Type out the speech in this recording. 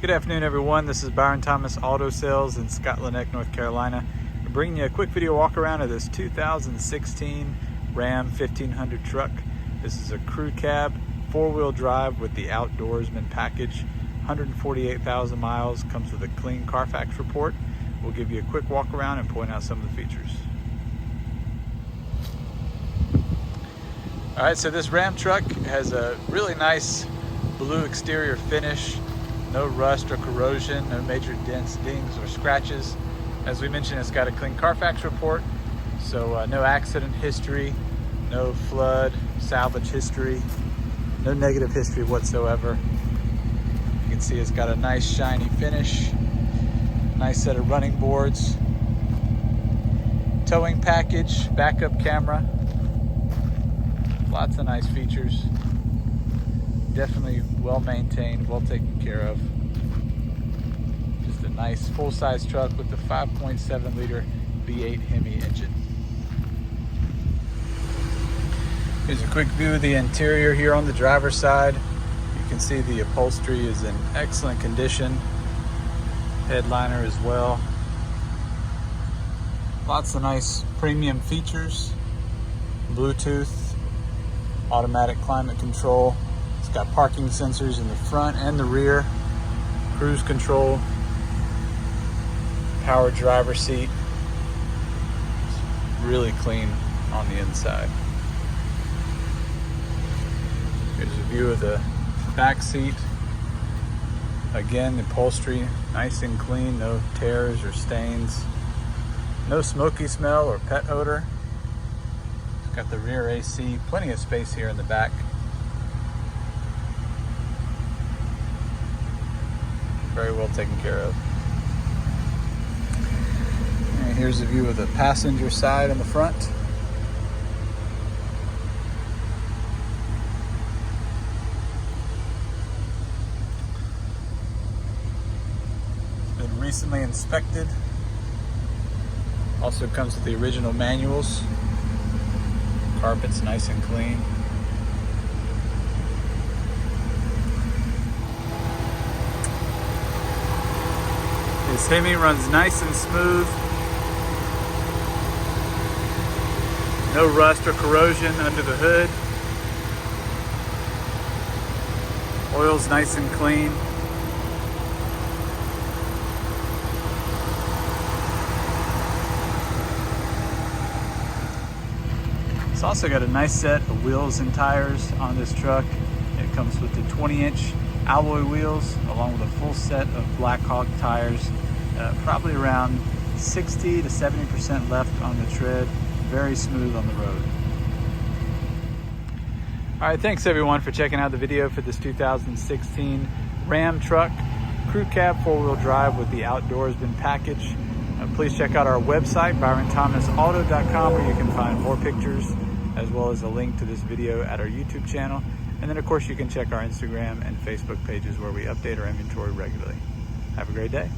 Good afternoon, everyone. This is Byron Thomas Auto Sales in Scotland Neck, North Carolina. I'm bringing you a quick video walk around of this 2016 Ram 1500 truck. This is a crew cab, four-wheel drive with the Outdoorsman package. 148,000 miles, comes with a clean Carfax report. We'll give you a quick walk around and point out some of the features. All right, so this Ram truck has a really nice blue exterior finish. No rust or corrosion, no major dents, dings, or scratches. As we mentioned, it's got a clean Carfax report, so no accident history, no flood, salvage history, no negative history whatsoever. You can see it's got a nice shiny finish, nice set of running boards, towing package, backup camera, lots of nice features. Definitely well maintained, well taken care of. Just a nice full-size truck with the 5.7 liter V8 HEMI engine. Here's a quick view of the interior here on the driver's side. You can see the upholstery is in excellent condition. Headliner as well. Lots of nice premium features. Bluetooth, automatic climate control. It's got parking sensors in the front and the rear, cruise control, power driver seat. It's really clean on the inside. Here's a view of the back seat. Again, the upholstery nice and clean, no tears or stains, no smoky smell or pet odor. It's got the rear AC, plenty of space here in the back. Very well taken care of. And here's a view of the passenger side in the front. It's been recently inspected. Also comes with the original manuals. Carpet's nice and clean. This HEMI runs nice and smooth. No rust or corrosion under the hood. Oil's nice and clean. It's also got a nice set of wheels and tires on this truck. It comes with the 20-inch alloy wheels along with a full set of BLACKHAWK tires. Probably around 60 to 70% left on the tread. Very smooth on the road. All right, thanks everyone for checking out the video for this 2016 Ram truck crew cab four-wheel drive with the Outdoorsman package. Please check out our website, byronthomasauto.com, where you can find more pictures as well as a link to this video at our YouTube channel. And then of course you can check our Instagram and Facebook pages where we update our inventory regularly. Have a great day.